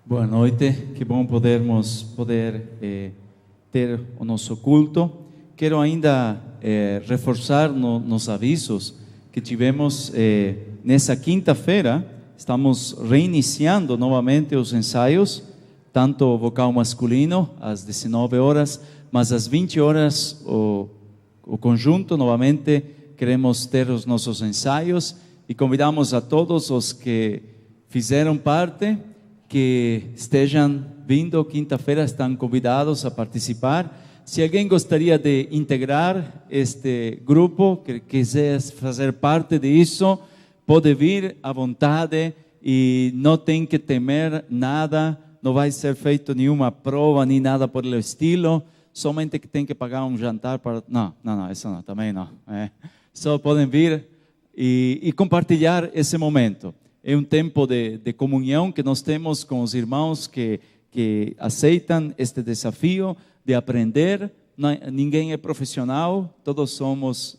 Boa noite, que bom poder ter o nosso culto. Quero ainda reforçar nos avisos que tivemos nessa quinta-feira. Estamos reiniciando novamente os ensaios, tanto o vocal masculino às 19 horas, mas às 20 horas o conjunto novamente queremos ter os nossos ensaios e convidamos a todos os que fizeram parte que estejam vindo quinta-feira, estão convidados a participar. Se alguém gostaria de integrar este grupo, que quiser fazer parte disso, pode vir à vontade e não tem que temer nada, não vai ser feito nenhuma prova, nem nada por el estilo, somente que tem que pagar um jantar para... Não, isso não, também não. Só podem vir e compartilhar esse momento. É um tempo de comunhão que nós temos com os irmãos que aceitam este desafio de aprender. Ninguém é profissional, todos somos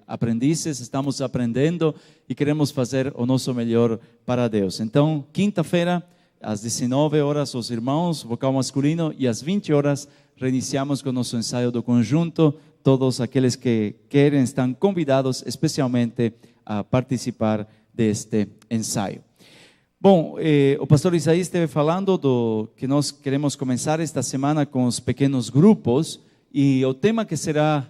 aprendizes, estamos aprendendo e queremos fazer o nosso melhor para Deus. Então, quinta-feira, às 19 horas, os irmãos, vocal masculino, e às 20 horas, reiniciamos com o nosso ensaio do conjunto. Todos aqueles que querem estão convidados especialmente a participar deste ensaio. Bom, o pastor Isaías esteve falando que nós queremos começar esta semana com os pequenos grupos, e o tema que será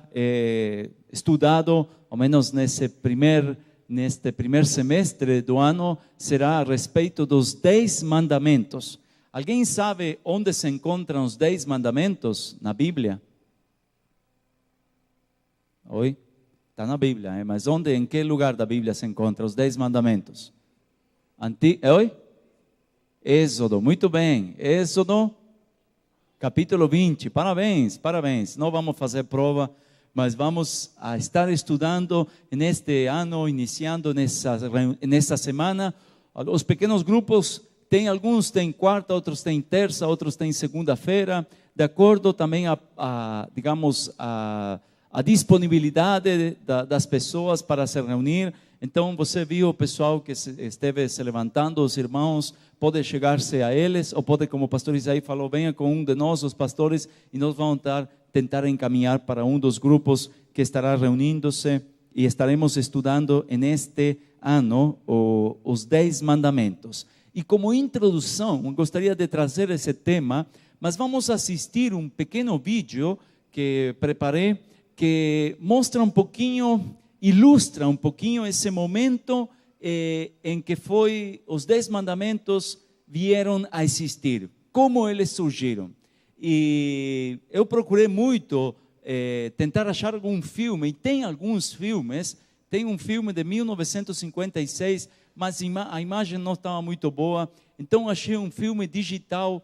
estudado, ao menos neste primeiro semestre do ano, será a respeito dos 10 mandamentos. Alguém sabe onde se encontram os 10 mandamentos na Bíblia? Oi? Está na Bíblia, mas onde, em que lugar da Bíblia se encontram os 10 mandamentos? Oi? Êxodo, muito bem. Êxodo, capítulo 20. Parabéns. Não vamos fazer prova, mas vamos a estar estudando neste ano, iniciando nessa semana. Os pequenos grupos, alguns têm quarta, outros têm terça, outros têm segunda-feira, de acordo também a disponibilidade das pessoas para se reunir. Então você viu o pessoal que esteve se levantando, os irmãos, pode chegar-se a eles, ou pode, como o pastor Isaí falou, venha com um de nós, os pastores, e nós vamos tentar encaminhar para um dos grupos que estará reunindo-se, e estaremos estudando neste ano os 10 mandamentos. E como introdução, eu gostaria de trazer esse tema, mas vamos assistir um pequeno vídeo que preparei, que mostra um pouquinho, ilustra um pouquinho esse momento em que os 10 mandamentos vieram a existir, como eles surgiram. E eu procurei muito tentar achar algum filme, e tem alguns filmes. Tem um filme de 1956, mas a imagem não estava muito boa, então achei um filme digital,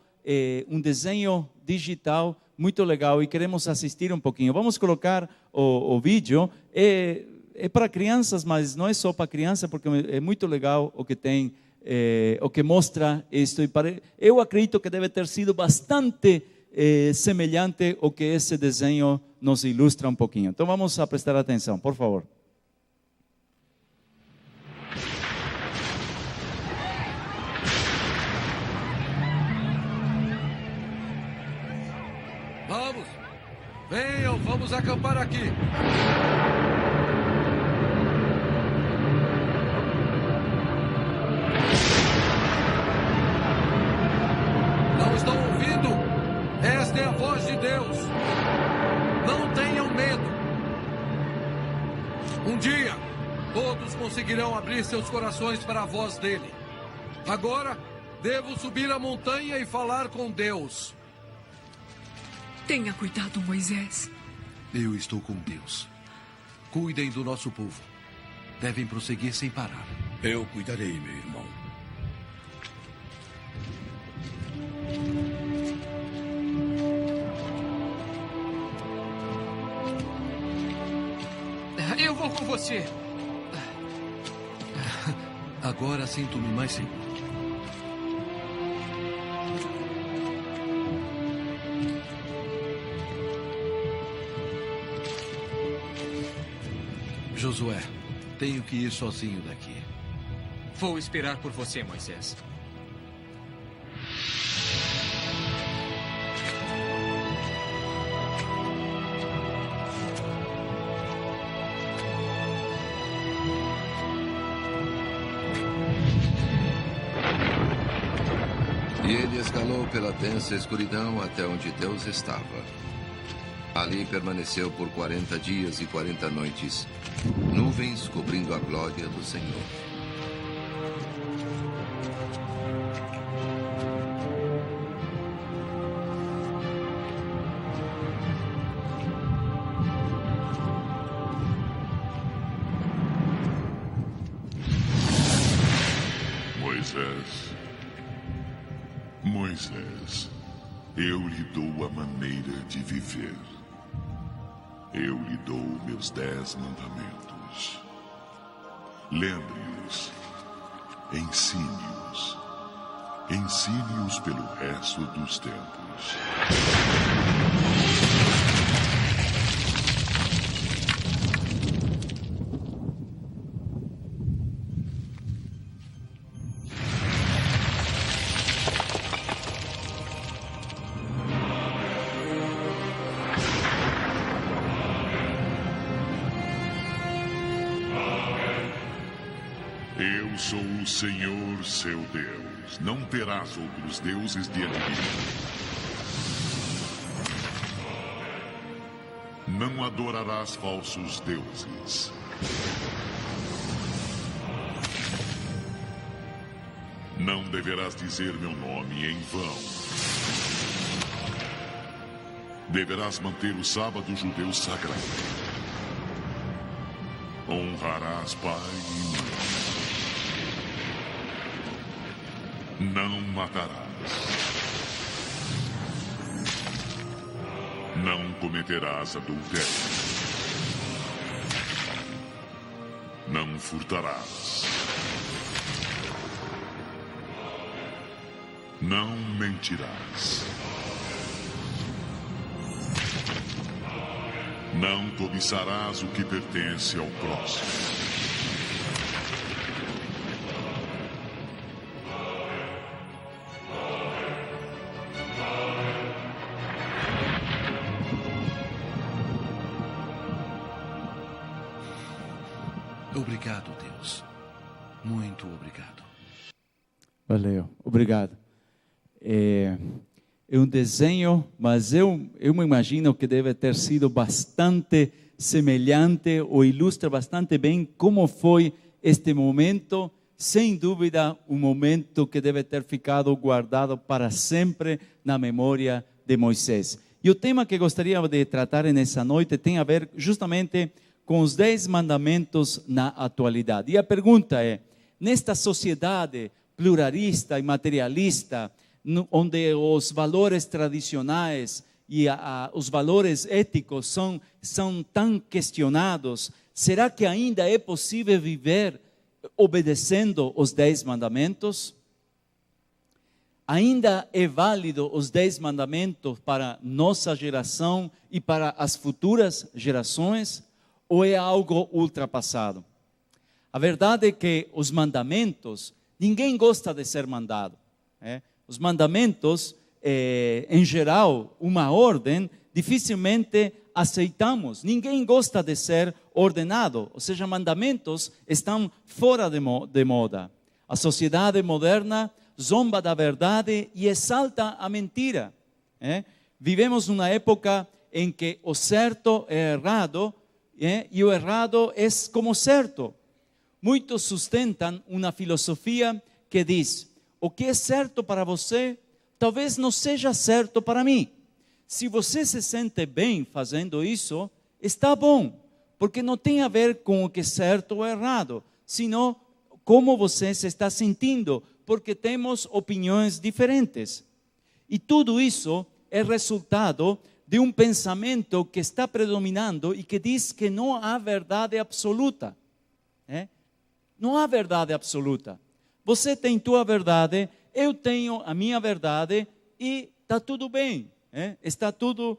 um desenho digital muito legal, e queremos assistir um pouquinho. Vamos colocar o vídeo. É para crianças, mas não é só para criança, porque é muito legal o que tem, o que mostra isto. Eu acredito que deve ter sido bastante semelhante ao que esse desenho nos ilustra um pouquinho. Então vamos a prestar atenção, por favor. Venham, vamos acampar aqui. Não estão ouvindo? Esta é a voz de Deus. Não tenham medo. Um dia, todos conseguirão abrir seus corações para a voz dele. Agora, devo subir a montanha e falar com Deus. Tenha cuidado, Moisés. Eu estou com Deus. Cuidem do nosso povo. Devem prosseguir sem parar. Eu cuidarei, meu irmão. Eu vou com você. Agora sinto-me mais seguro. Josué, tenho que ir sozinho daqui. Vou esperar por você, Moisés. E ele escalou pela densa escuridão até onde Deus estava. Ali permaneceu por 40 dias e 40 noites, nuvens cobrindo a glória do Senhor. Moisés, eu lhe dou a maneira de viver. Eu lhe dou meus 10 mandamentos. Lembre-os, ensine-os. Ensine-os pelo resto dos tempos. Eu sou o Senhor, seu Deus. Não terás outros deuses diante de mim. Não adorarás falsos deuses. Não deverás dizer meu nome em vão. Deverás manter o sábado judeu sagrado. Honrarás pai e mãe. Não matarás. Não cometerás adultério. Não furtarás. Não mentirás. Não cobiçarás o que pertence ao próximo. Obrigado, Deus. Muito obrigado. Valeu, obrigado. É um desenho, mas eu me imagino que deve ter sido bastante semelhante ou ilustra bastante bem como foi este momento. Sem dúvida, um momento que deve ter ficado guardado para sempre na memória de Moisés. E o tema que gostaria de tratar nessa noite tem a ver justamente com os 10 mandamentos na atualidade. E a pergunta é, nesta sociedade pluralista e materialista, onde os valores tradicionais e os valores éticos são tão questionados, será que ainda é possível viver obedecendo os 10 mandamentos? Ainda é válido os 10 mandamentos para nossa geração e para as futuras gerações? Ou é algo ultrapassado? A verdade é que os mandamentos, ninguém gosta de ser mandado. Os mandamentos, em geral, uma ordem, dificilmente aceitamos. Ninguém gosta de ser ordenado. Ou seja, mandamentos estão fora de moda. A sociedade moderna zomba da verdade e exalta a mentira. Vivemos numa época em que o certo é errado, e o errado é como certo. Muitos sustentam uma filosofia que diz: o que é certo para você, talvez não seja certo para mim. Se você se sente bem fazendo isso, está bom, porque não tem a ver com o que é certo ou errado, senão como você se está sentindo, porque temos opiniões diferentes. E tudo isso é resultado de um pensamento que está predominando e que diz que não há verdade absoluta. Não há verdade absoluta. Você tem tua verdade, eu tenho a minha verdade e está tudo bem. Está tudo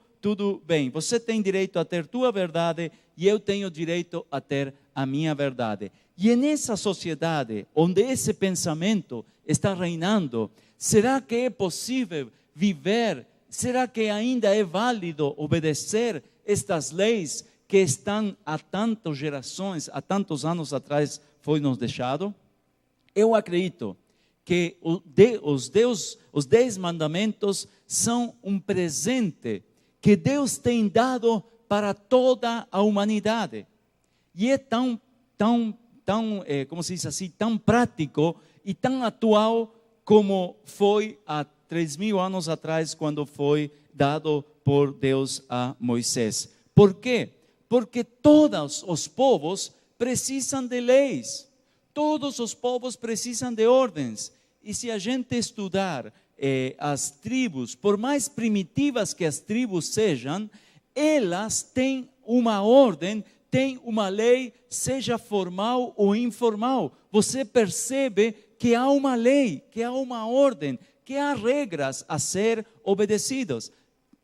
bem. Você tem direito a ter tua verdade e eu tenho direito a ter a minha verdade. E é nessa sociedade onde esse pensamento está reinando, será que é possível viver? Será que ainda é válido obedecer estas leis que estão há tantas gerações, há tantos anos atrás foi nos deixado? Eu acredito que os 10 mandamentos são um presente que Deus tem dado para toda a humanidade. E é tão como se diz assim, tão prático e tão atual como foi há 3.000 anos atrás, quando foi dado por Deus a Moisés. Por quê? Porque todos os povos precisam de leis, todos os povos precisam de ordens. E se a gente estudar as tribos, por mais primitivas que as tribos sejam, elas têm uma ordem, têm uma lei, seja formal ou informal. Você percebe que há uma lei, que há uma ordem, que há regras a ser obedecidas.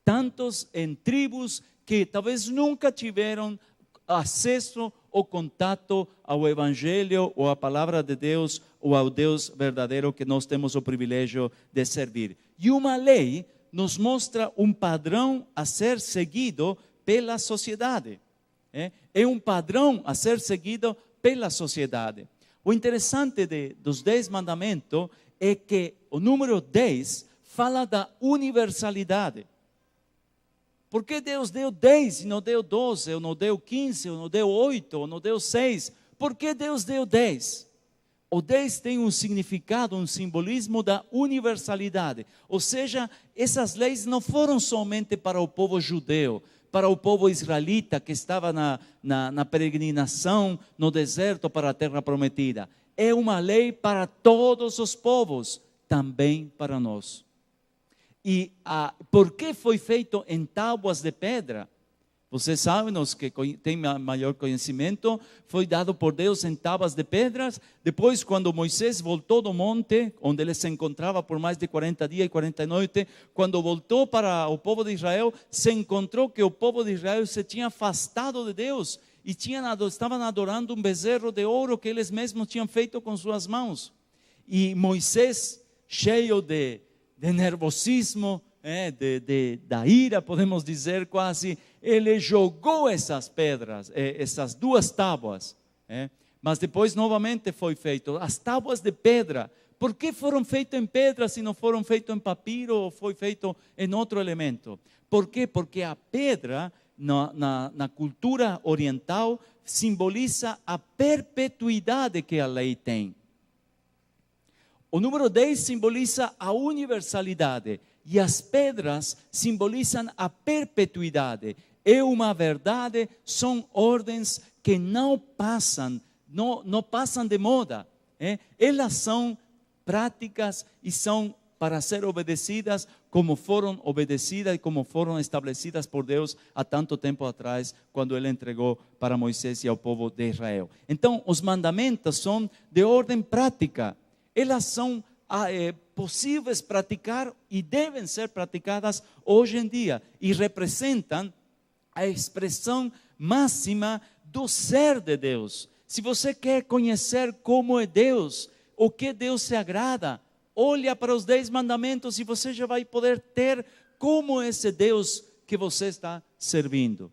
Tantos em tribos que talvez nunca tiveram acesso ou contato ao Evangelho ou à palavra de Deus ou ao Deus verdadeiro que nós temos o privilégio de servir. E uma lei nos mostra um padrão a ser seguido pela sociedade. É um padrão a ser seguido pela sociedade. O interessante dos 10 mandamentos é que o número 10 fala da universalidade. Por que Deus deu 10 e não deu 12, ou não deu 15, ou não deu 8, ou não deu 6? Por que Deus deu 10? O 10 tem um significado, um simbolismo da universalidade. Ou seja, essas leis não foram somente para o povo judeu, para o povo israelita que estava na peregrinação no deserto para a terra prometida. É uma lei para todos os povos, também para nós. E por que foi feito em tábuas de pedra? Vocês sabem, os que têm maior conhecimento, foi dado por Deus em tábuas de pedras. Depois, quando Moisés voltou do monte, onde ele se encontrava por mais de 40 dias e 40 noites, quando voltou para o povo de Israel, se encontrou que o povo de Israel se tinha afastado de Deus e estavam adorando um bezerro de ouro que eles mesmos tinham feito com suas mãos. E Moisés, cheio de nervosismo, da ira, podemos dizer quase, ele jogou essas pedras, essas 2 tábuas, mas depois novamente foi feito. As tábuas de pedra, por que foram feitas em pedra se não foram feitas em papiro ou foi feito em outro elemento? Por quê? Porque a pedra, na cultura oriental, simboliza a perpetuidade que a lei tem. O número 10 simboliza a universalidade e as pedras simbolizam a perpetuidade. É uma verdade, são ordens que não passam de moda. Elas são práticas e são para ser obedecidas como foram obedecidas e como foram estabelecidas por Deus há tanto tempo atrás, quando Ele entregou para Moisés e ao povo de Israel. Então, os mandamentos são de ordem prática. Elas são possíveis praticar e devem ser praticadas hoje em dia e representam a expressão máxima do ser de Deus. Se você quer conhecer como é Deus, o que Deus se agrada, olha para os 10 mandamentos e você já vai poder ter como esse Deus que você está servindo.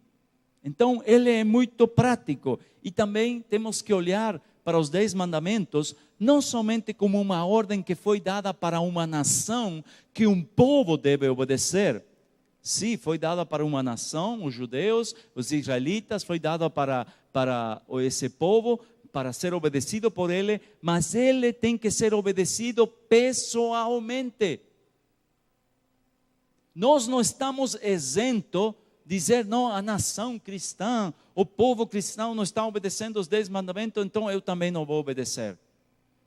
Então, ele é muito prático e também temos que olhar para os 10 mandamentos, não somente como uma ordem que foi dada para uma nação que um povo deve obedecer. Sim, foi dada para uma nação, os judeus, os israelitas, foi dada para esse povo, para ser obedecido por ele, mas ele tem que ser obedecido pessoalmente. Nós não estamos isentos de dizer, não, a nação cristã, o povo cristão não está obedecendo os 10 mandamentos, então eu também não vou obedecer.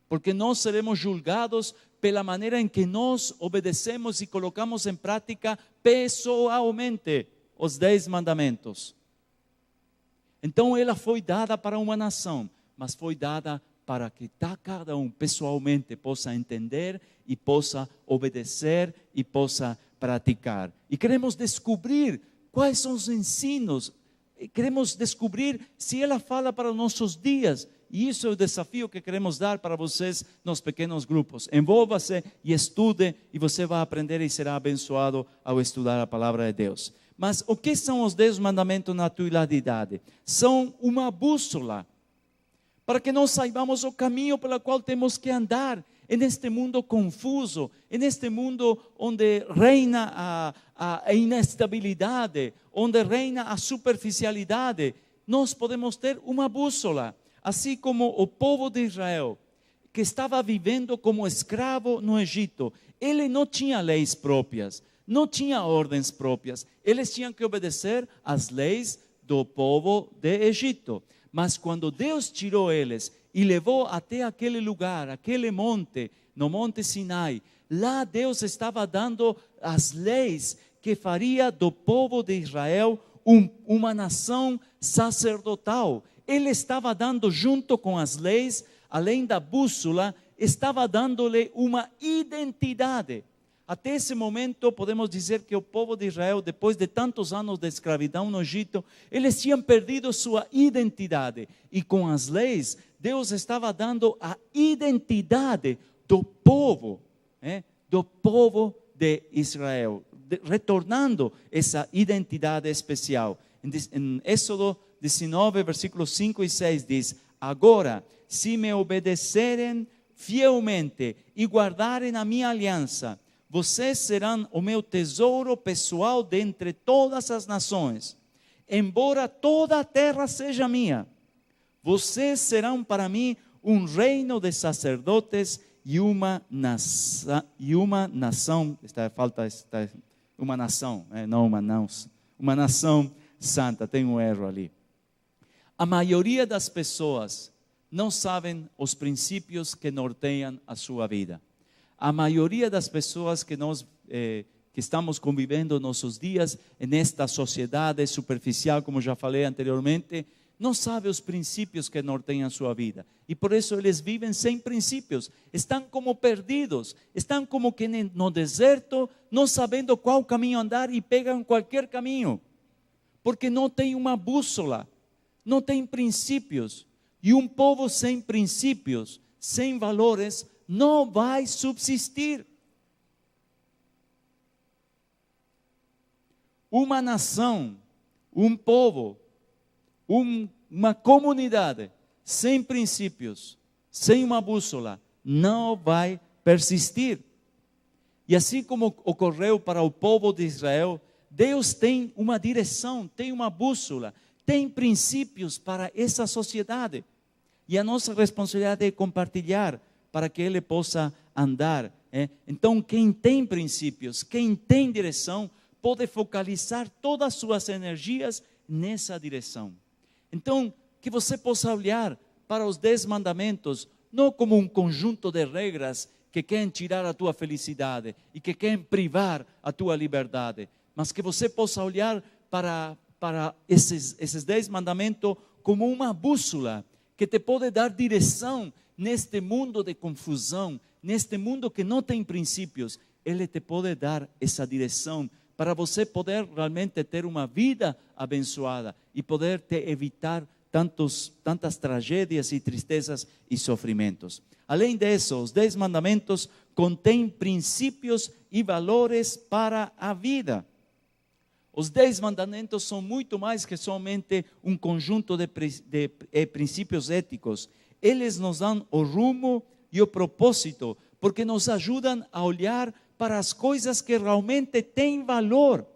Porque nós seremos julgados pela maneira em que nós obedecemos e colocamos em prática pessoalmente os 10 mandamentos. Então ela foi dada para uma nação, mas foi dada para que cada um pessoalmente possa entender e possa obedecer e possa praticar. E queremos descobrir quais são os ensinos, queremos descobrir se ela fala para os nossos dias. E isso é o desafio que queremos dar para vocês nos pequenos grupos. Envolva-se e estude e você vai aprender e será abençoado ao estudar a palavra de Deus. Mas o que são os 10 mandamentos na atualidade? São uma bússola para que nós saibamos o caminho pelo qual temos que andar. en este mundo confuso, en este mundo onde reina a inestabilidade, onde reina a superficialidade, nós podemos ter uma bússola, assim como o povo de Israel, que estava vivendo como escravo no Egito. Ele não tinha leis próprias, não tinha ordens próprias, eles tinham que obedecer às leis do povo de Egito. Mas quando Deus tirou eles e levou até aquele lugar, aquele monte, no Monte Sinai, lá Deus estava dando as leis que faria do povo de Israel uma nação sacerdotal. Ele estava dando, junto com as leis, além da bússola, estava dando-lhe uma identidade. Até esse momento podemos dizer que o povo de Israel, depois de tantos anos de escravidão no Egito, eles tinham perdido sua identidade. E com as leis, Deus estava dando a identidade do povo de Israel, retornando essa identidade especial. Em Êxodo 19, versículos 5 e 6 diz: agora, se me obedecerem fielmente e guardarem a minha aliança, vocês serão o meu tesouro pessoal dentre todas as nações. Embora toda a terra seja minha, vocês serão para mim um reino de sacerdotes e uma nação. Uma nação santa. Tem um erro ali. A maioria das pessoas não sabem os princípios que norteiam a sua vida. A maioria das pessoas que estamos convivendo nossos dias nesta sociedade superficial, como já falei anteriormente, não sabem os princípios que norteiam a sua vida. E por isso eles vivem sem princípios. Estão como perdidos. Estão como que no deserto, não sabendo qual caminho andar e pegam qualquer caminho. Porque não tem uma bússola, não tem princípios. E um povo sem princípios, sem valores, não vai subsistir. Uma nação, um povo, uma comunidade sem princípios, sem uma bússola, não vai persistir. E assim como ocorreu para o povo de Israel, Deus tem uma direção, tem uma bússola, tem princípios para essa sociedade. E a nossa responsabilidade é compartilhar para que ele possa andar. Então, quem tem princípios, quem tem direção, pode focalizar todas as suas energias nessa direção. Então, que você possa olhar para os 10 mandamentos, não como um conjunto de regras que querem tirar a tua felicidade e que querem privar a tua liberdade, mas que você possa olhar para esses 10 mandamentos como uma bússola que te pode dar direção neste mundo de confusão, neste mundo que não tem princípios. Ele te pode dar essa direção para você poder realmente ter uma vida abençoada e poder te evitar tantas tragédias e tristezas e sofrimentos. Além disso, os 10 mandamentos contêm princípios e valores para a vida. Os 10 mandamentos são muito mais que somente um conjunto de princípios éticos. Eles nos dão o rumo e o propósito, porque nos ajudam a olhar para as coisas que realmente têm valor.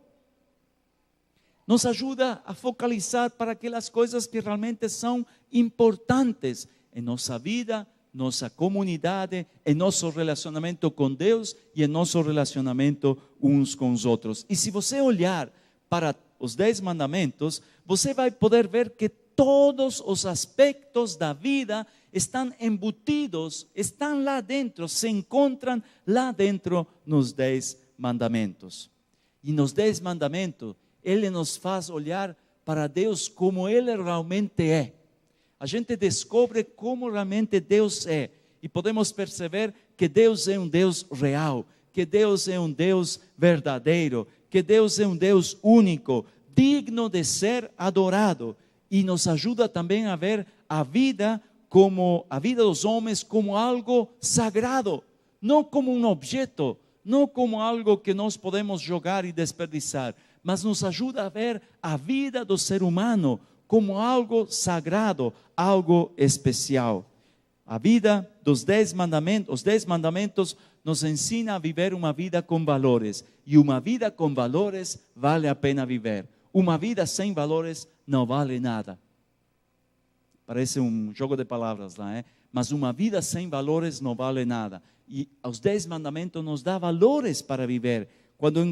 Nos ajuda a focalizar para aquelas coisas que realmente são importantes em nossa vida, nossa comunidade, em nosso relacionamento com Deus e em nosso relacionamento uns com os outros. E se você olhar para os 10 mandamentos, você vai poder ver que todos os aspectos da vida estão embutidos, estão lá dentro, se encontram lá dentro nos 10 mandamentos. E nos 10 mandamentos, Ele nos faz olhar para Deus como Ele realmente é. A gente descobre como realmente Deus é. E podemos perceber que Deus é um Deus real, que Deus é um Deus verdadeiro, que Deus é um Deus único, digno de ser adorado. E nos ajuda também a ver a vida dos homens como algo sagrado, não como um objeto, não como algo que nós podemos jogar e desperdiçar, mas nos ajuda a ver a vida do ser humano como algo sagrado, algo especial. A vida dos 10 mandamentos, os 10 mandamentos nos ensina a viver uma vida com valores. E uma vida com valores vale a pena viver. Uma vida sem valores não vale nada. Parece um jogo de palavras lá, mas uma vida sem valores não vale nada. E os 10 mandamentos nos dão valores para viver. Quando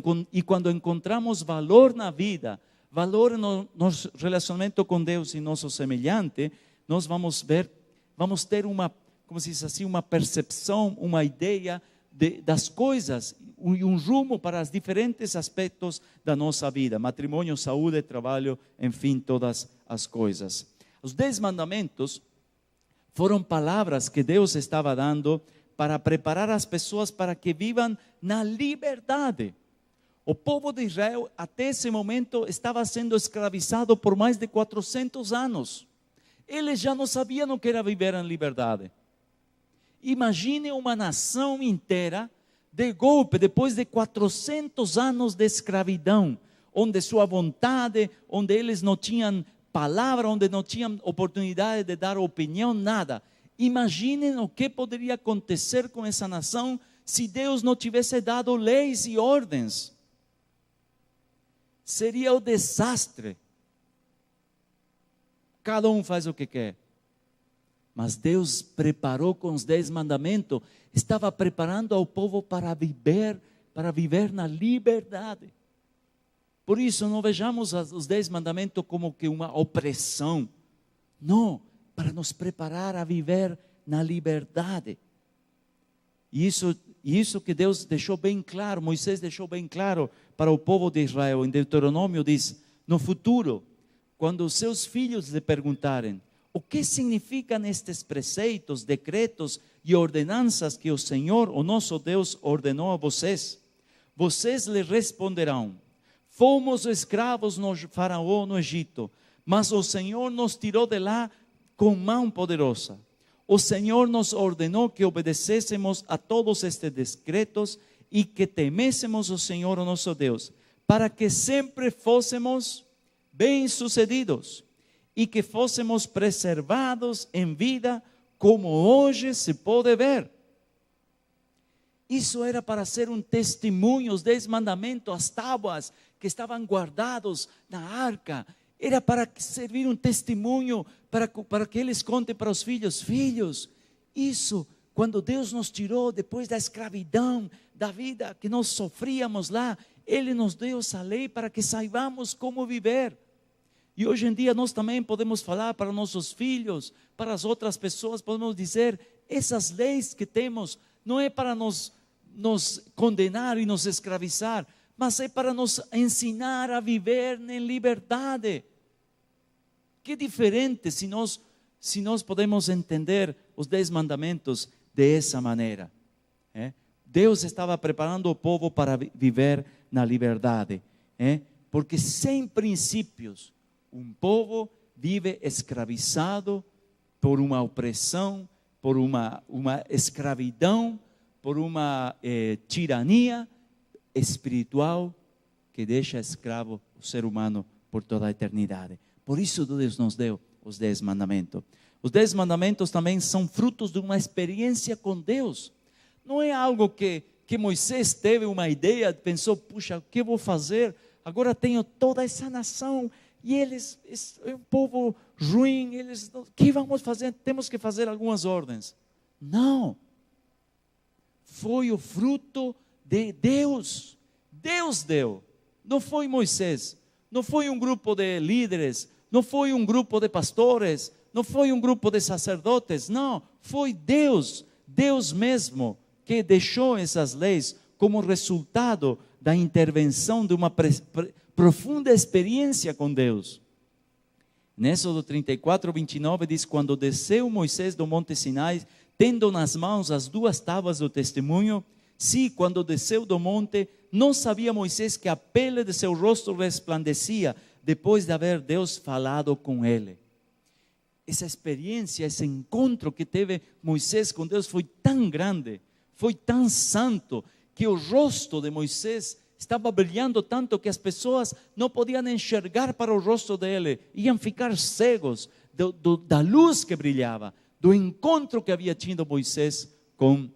encontramos valor na vida, valor no nosso relacionamento com Deus e nosso semelhante, nós vamos ter uma, como se diz assim, uma percepção, uma ideia das coisas e um rumo para os diferentes aspectos da nossa vida: matrimônio, saúde, trabalho, enfim, todas as coisas. Os 10 mandamentos foram palavras que Deus estava dando para preparar as pessoas para que vivam na liberdade. O povo de Israel até esse momento estava sendo escravizado por mais de 400 anos. Eles já não sabiam o que era viver em liberdade. Imagine uma nação inteira de golpe, depois de 400 anos de escravidão, onde sua vontade, onde eles não tinham palavra, onde não tinham oportunidade de dar opinião, nada. Imaginem o que poderia acontecer com essa nação se Deus não tivesse dado leis e ordens. Seria o desastre. Cada um faz o que quer. Mas Deus preparou com os 10 mandamentos, estava preparando ao povo para viver na liberdade. Por isso não vejamos os 10 mandamentos como que uma opressão. Não, para nos preparar a viver na liberdade. E isso que Deus deixou bem claro, Moisés deixou bem claro para o povo de Israel. Em Deuteronômio diz: no futuro, quando os seus filhos lhe perguntarem o que significam estes preceitos, decretos e ordenanças que o Senhor, o nosso Deus, ordenou a vocês, vocês lhe responderão: fomos escravos no Faraó no Egito, mas o Senhor nos tirou de lá com mão poderosa. O Senhor nos ordenou que obedecêssemos a todos estes decretos e que temêssemos o Senhor, o nosso Deus, para que sempre fôssemos bem-sucedidos e que fôssemos preservados em vida, como hoje se pode ver. Isso era para ser um testemunho, os 10 mandamentos, as tábuas que estavam guardados na arca, era para servir um testemunho, para que eles contem para os filhos: filhos, isso, quando Deus nos tirou depois da escravidão, da vida que nós sofríamos lá, Ele nos deu essa lei para que saibamos como viver. E hoje em dia nós também podemos falar para nossos filhos, para as outras pessoas, podemos dizer: essas leis que temos não é para nos condenar e nos escravizar, mas é para nos ensinar a viver em liberdade. Que diferente se nós podemos entender os 10 mandamentos dessa maneira. Deus estava preparando o povo para viver na liberdade. Porque sem princípios, um povo vive escravizado por uma opressão, por uma escravidão, por uma tirania espiritual que deixa escravo o ser humano por toda a eternidade. Por isso Deus nos deu os 10 mandamentos. Os 10 mandamentos também são frutos de uma experiência com Deus. Não é algo que Moisés teve uma ideia, pensou: puxa, o que eu vou fazer? Agora tenho toda essa nação e eles, é um povo ruim, o que vamos fazer? Temos que fazer algumas ordens. Não. Foi o fruto de Deus. Deus deu. Não foi Moisés. Não foi um grupo de líderes. Não foi um grupo de pastores. Não foi um grupo de sacerdotes. Não. Foi Deus. Deus mesmo que deixou essas leis como resultado da intervenção de uma profunda experiência com Deus. Em Êxodo 34, 29 diz: quando desceu Moisés do monte Sinai, tendo nas mãos as 2 tábuas do testemunho, sim, quando desceu do monte, não sabia Moisés que a pele de seu rosto resplandecia, depois de haver Deus falado com ele. Essa experiência, esse encontro que teve Moisés com Deus foi tão grande, foi tão santo, que o rosto de Moisés estava brilhando tanto que as pessoas não podiam enxergar para o rosto dele, iam ficar cegos da luz que brilhava. do encontro que havia tido Moisés com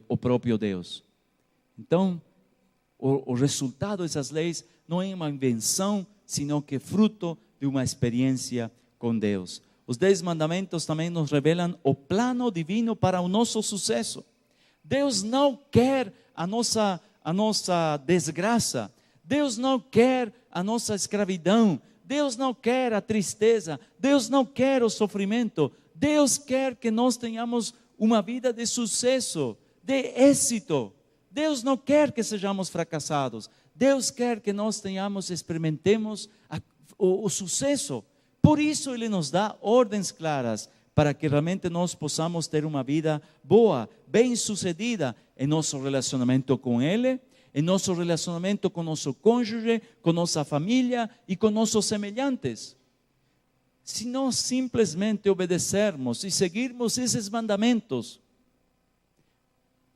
o próprio Deus. Então, o resultado dessas leis não é uma invenção, sino que é fruto de uma experiência com Deus. Os 10 mandamentos também nos revelam o plano divino para o nosso sucesso. Deus não quer a nossa desgraça. Deus não quer a nossa escravidão. Deus não quer a tristeza. Deus não quer o sofrimento. Deus quer que nós tenhamos uma vida de sucesso, de êxito. Deus não quer que sejamos fracassados. Deus quer que nós experimentemos o sucesso. Por isso Ele nos dá ordens claras para que realmente nós possamos ter uma vida boa, bem-sucedida em nosso relacionamento com Ele, em nosso relacionamento com nosso cônjuge, com nossa família e com nossos semelhantes. Se nós simplesmente obedecermos e seguirmos esses mandamentos,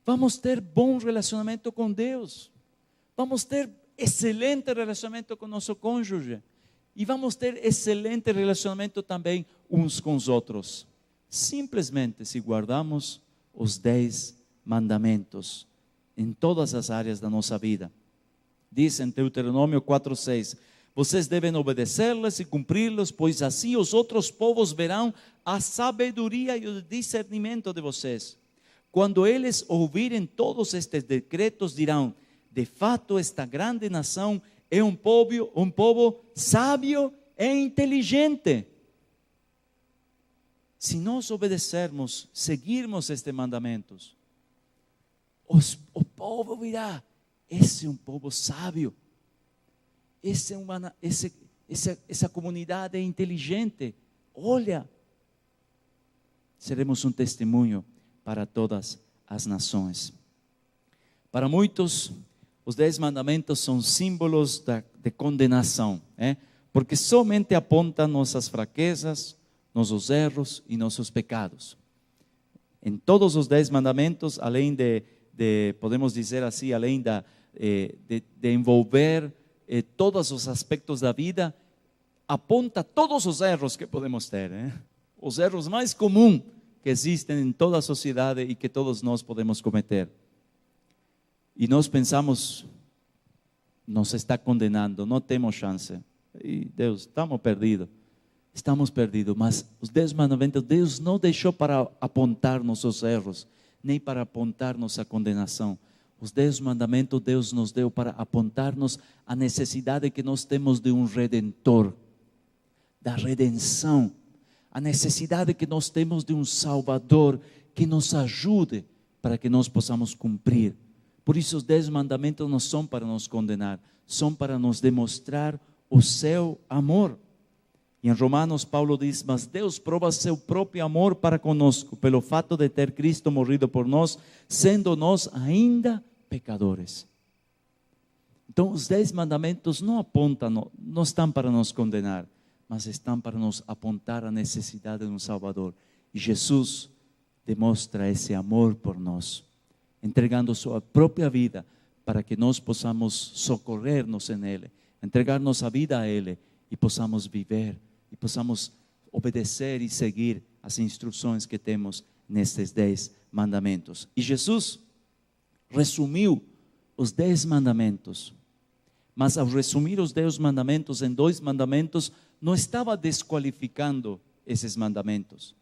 vamos ter bom relacionamento com Deus, vamos ter excelente relacionamento com nosso cônjuge e vamos ter excelente relacionamento também uns com os outros. Simplesmente se guardamos os 10 mandamentos em todas as áreas da nossa vida. Diz em Deuteronômio 4:6: vocês devem obedecê-los e cumpri-los, pois assim os outros povos verão a sabedoria e o discernimento de vocês. Quando eles ouvirem todos estes decretos, dirão: de fato, esta grande nação é um povo sábio e inteligente. Se nós obedecermos, seguirmos estes mandamentos, o povo virá: esse é um povo sábio, essa comunidade é inteligente. Olha, seremos um testemunho para todas as nações. Para muitos, os 10 mandamentos são símbolos de condenação, porque somente apontam nossas fraquezas, nossos erros e nossos pecados. Em todos os 10 mandamentos, além de podemos dizer assim, além de envolver todos os aspectos da vida, aponta todos os erros que podemos ter, os erros mais comuns que existem em toda a sociedade e que todos nós podemos cometer. E nós pensamos: nos está condenando, não temos chance. E Deus, estamos perdidos. Mas os 10 mandamentos, Deus não deixou para apontar nossos erros, nem para apontar nossa condenação. Os 10 mandamentos Deus nos deu para apontar-nos a necessidade que nós temos de um Redentor, da redenção, a necessidade que nós temos de um Salvador que nos ajude para que nós possamos cumprir. Por isso os 10 mandamentos não são para nos condenar, são para nos demonstrar o seu amor. E em Romanos, Paulo diz: mas Deus prova seu próprio amor para conosco, pelo fato de ter Cristo morrido por nós, sendo nós ainda pecadores. Então os 10 mandamentos não apontam, não estão para nos condenar, mas estão para nos apontar a necessidade de um Salvador. E Jesus demonstra esse amor por nós, entregando sua própria vida para que nós possamos socorrer-nos nele, entregar nossa vida a Ele e possamos viver, e possamos obedecer e seguir as instruções que temos nestes 10 mandamentos. E Jesus resumiu os 10 mandamentos, mas ao resumir os 10 mandamentos em 2 mandamentos, não estava desqualificando esses mandamentos.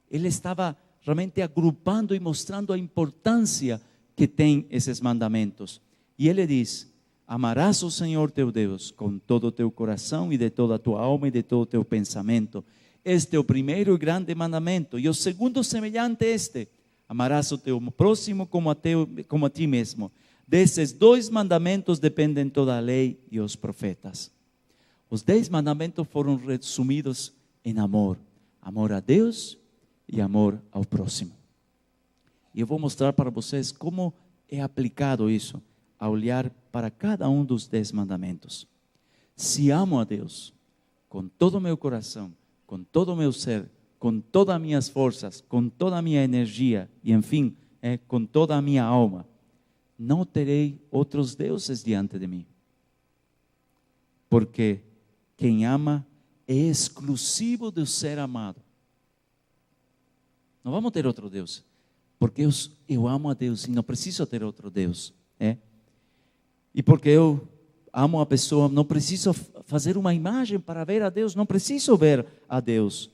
Ele estava realmente agrupando e mostrando a importância que tem esses mandamentos. E ele diz: amarás o Senhor teu Deus com todo o teu coração e de toda a tua alma e de todo o teu pensamento. Este é o primeiro e grande mandamento. E o segundo semelhante a este: amarás o teu próximo como a ti mesmo. Desses 2 mandamentos dependem toda a lei e os profetas. Os 10 mandamentos foram resumidos em amor. Amor a Deus e amor ao próximo. E eu vou mostrar para vocês como é aplicado isso, a olhar para cada um dos 10 mandamentos. Se amo a Deus com todo o meu coração, com todo o meu ser, com todas as minhas forças, com toda a minha energia e, enfim, com toda a minha alma, não terei outros deuses diante de mim. Porque quem ama é exclusivo do ser amado. Não vamos ter outro Deus. Porque eu amo a Deus e não preciso ter outro Deus. E porque eu amo a pessoa, não preciso fazer uma imagem para ver a Deus. Não preciso ver a Deus.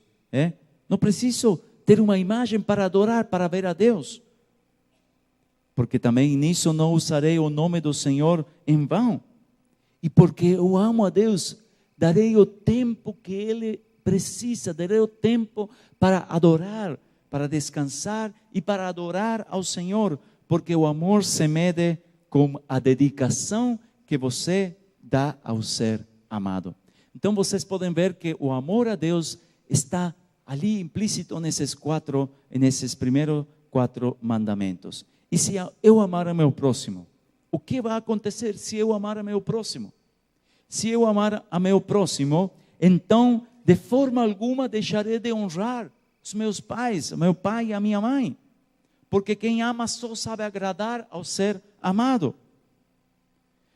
Não preciso ter uma imagem para adorar, para ver a Deus. Porque também nisso não usarei o nome do Senhor em vão. E porque eu amo a Deus, darei o tempo que Ele precisa, darei o tempo para adorar, para descansar e para adorar ao Senhor. Porque o amor se mede com a dedicação que você dá ao ser amado. Então vocês podem ver que o amor a Deus está ali implícito nesses primeiros 4 mandamentos. E se eu amar a meu próximo, o que vai acontecer se eu amar a meu próximo? Se eu amar a meu próximo, então de forma alguma deixarei de honrar os meus pais, o meu pai e a minha mãe. Porque quem ama só sabe agradar ao ser amado.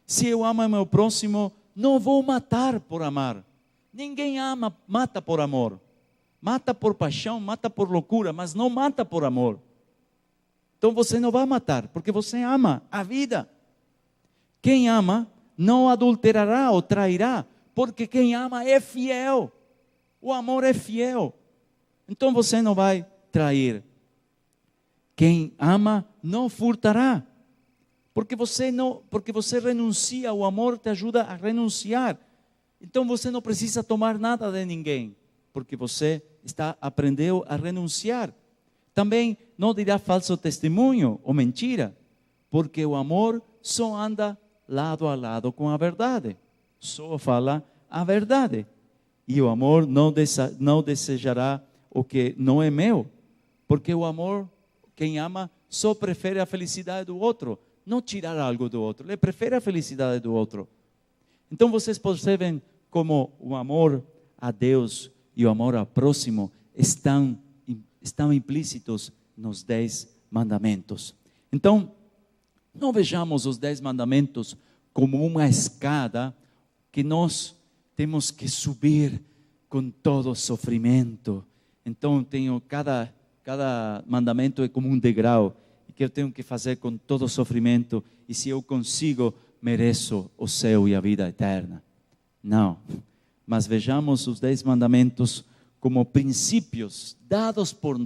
Se eu amo o meu próximo, não vou matar por amar. Ninguém mata por amor. Mata por paixão, mata por loucura, mas não mata por amor. Então você não vai matar, porque você ama a vida. Quem ama não adulterará ou trairá, porque quem ama é fiel. O amor é fiel. Então você não vai trair. Quem ama não furtará. Porque você renuncia, o amor te ajuda a renunciar. Então você não precisa tomar nada de ninguém, porque você aprendeu a renunciar. Também não dirá falso testemunho ou mentira, porque o amor só anda lado a lado com a verdade. Só fala a verdade. E o amor não desejará o que não é meu, porque o amor, quem ama, só prefere a felicidade do outro, não tirar algo do outro, ele prefere a felicidade do outro. Então vocês percebem como o amor a Deus e o amor ao próximo estão implícitos nos 10 mandamentos. Então, não vejamos os 10 mandamentos como uma escada que nós temos que subir com todo sofrimento. Então, cada mandamento é como um degrau que eu tenho que fazer com todo sofrimento, e se eu consigo, mereço o céu e a vida eterna. Não, mas vejamos os 10 mandamentos como princípios dados por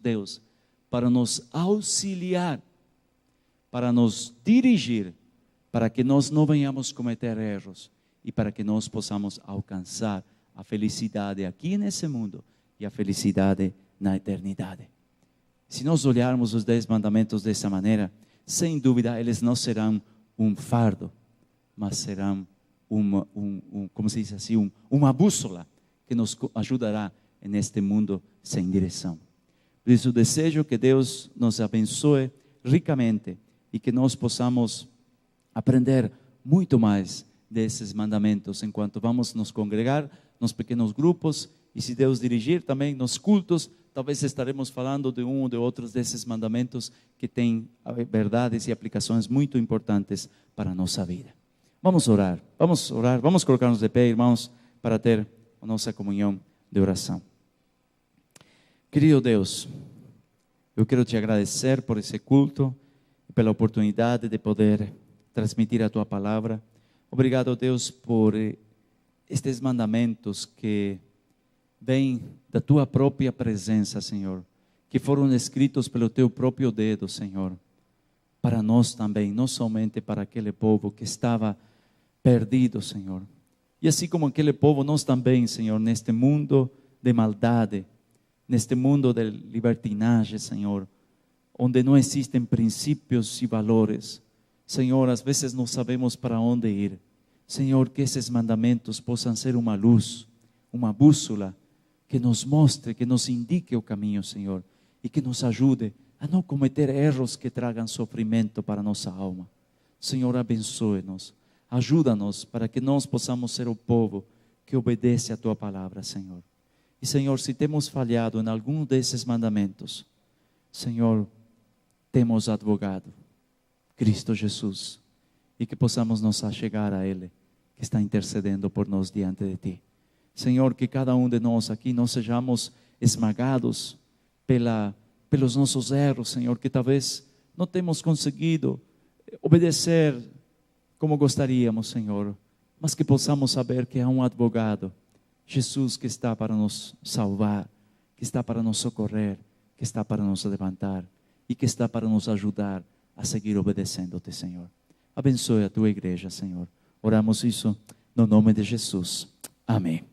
Deus para nos auxiliar, para nos dirigir, para que nós não venhamos cometer erros e para que nós possamos alcançar a felicidade aqui nesse mundo e a felicidade na eternidade. Se nós olharmos os 10 mandamentos dessa maneira, sem dúvida eles não serão um fardo, mas serão como se diz assim, uma bússola que nos ajudará neste mundo sem direção. Por isso desejo que Deus nos abençoe ricamente e que nós possamos aprender muito mais desses mandamentos enquanto vamos nos congregar nos pequenos grupos, e se Deus dirigir também nos cultos, talvez estaremos falando de um ou de outros desses mandamentos que têm verdades e aplicações muito importantes para a nossa vida. Vamos orar, vamos colocar-nos de pé, irmãos, para ter a nossa comunhão de oração. Querido Deus, eu quero te agradecer por esse culto e pela oportunidade de poder transmitir a tua palavra. Obrigado, Deus, por estes mandamentos que vêm da tua própria presença, Senhor, que foram escritos pelo teu próprio dedo, Senhor, para nós também, não somente para aquele povo que estava perdido, Senhor. E assim como aquele povo, nós também, Senhor, neste mundo de maldade, neste mundo de libertinagem, Senhor, onde não existem princípios e valores, Senhor, às vezes não sabemos para onde ir. Senhor, que esses mandamentos possam ser uma luz, uma bússola, que nos mostre, que nos indique o caminho, Senhor, e que nos ajude a não cometer erros que tragam sofrimento para nossa alma. Senhor, abençoe-nos, ajuda-nos para que nós possamos ser o povo que obedece a tua palavra, Senhor. E, Senhor, se temos falhado em algum desses mandamentos, Senhor, temos advogado, Cristo Jesus, e que possamos nos achegar a Ele, que está intercedendo por nós diante de Ti. Senhor, que cada um de nós aqui não sejamos esmagados pela pelos nossos erros, Senhor, que talvez não temos conseguido obedecer como gostaríamos, Senhor, mas que possamos saber que há um advogado, Jesus, que está para nos salvar, que está para nos socorrer, que está para nos levantar e que está para nos ajudar a seguir obedecendo-te, Senhor. Abençoe a tua igreja, Senhor. Oramos isso no nome de Jesus. Amém.